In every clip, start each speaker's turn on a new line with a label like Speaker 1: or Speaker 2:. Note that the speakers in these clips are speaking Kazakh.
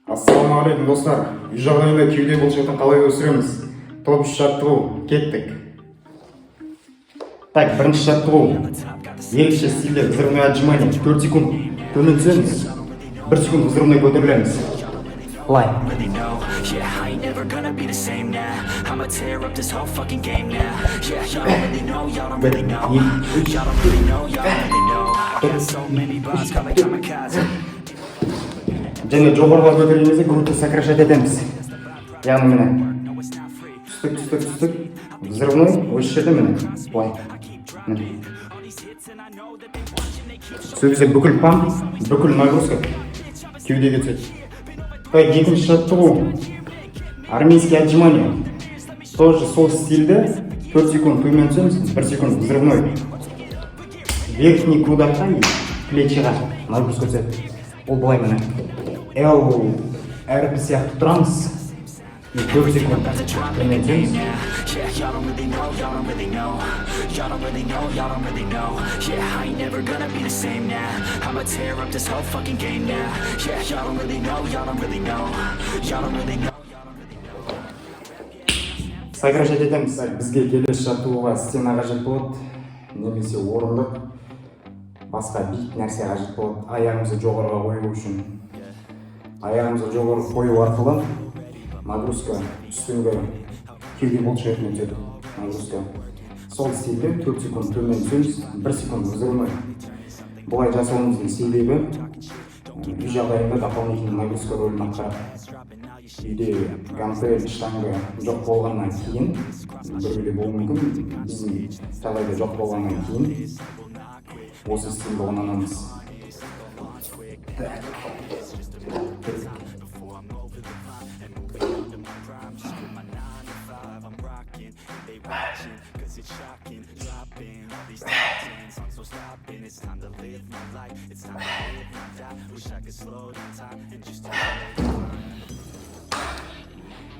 Speaker 1: Ассалаумағалейкум достар. Үй жағдайында кеуде бұлшықтың қалай өсіреміз? Топ жаттығу. Кеттік. Так, бірінші жаттығу. Ерекше стилде взрывное отжимание. 4 секунд төмен түсеміз. 1 секунд взрывной көтерілеміз. Былай. Және жоғарыға көтергенде грудты сокращать етеміз. Яғни міне. Түстік. Взрывной осы жерде міне. Былай. Сол кезде бүкіл памп, бүкіл нагрузка кеудеге түседі. Так, екінші жаттығу. Армейский отжимание. Тоже сол стильде 4 секунд төмен түсеміз, 1 секунд взрывной. Верхний кудаққа и плечиға нагрузка түседі. Ол былай міне. L әрпі сияқты тұрамыз. 4 секунд төмен түсеміз. Сокращать етеміз. Бізге келесі жаттығуға стена қажет болады, немесе орындық, басқа биік нәрсе қажет болады. Аяғымызды жоғарыға қою үшін. Аяғымызды жоғары қою арқылы нагрузка үстіңгі кеуде бұлшықетіне түседі. Нагрузка. Сол стилде 4 секунд төмен түсеміз, 1 секунд взрывной. Бұлай жасауымыздың себебі үй жағдайында дополнительный нагрузка рөлін атқарады. Үйде гантель, штанга жоқ болғаннан кейін, біреуде болуы мүмкін, біздің жағдайда жоқ болғаннан кейін осы стилді қолданамыз.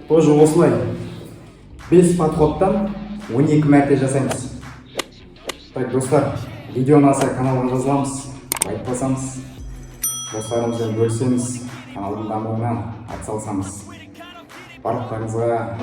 Speaker 1: Тоже осылай 5 подходтан 12 мәрте жасаймыз. Так, достар, видео ұнаса каналға жазыламыз, лайк басамыз, достарымызбен бөлісеміз, каналдың дамуына атсалысамыз. Барлықтарыңызға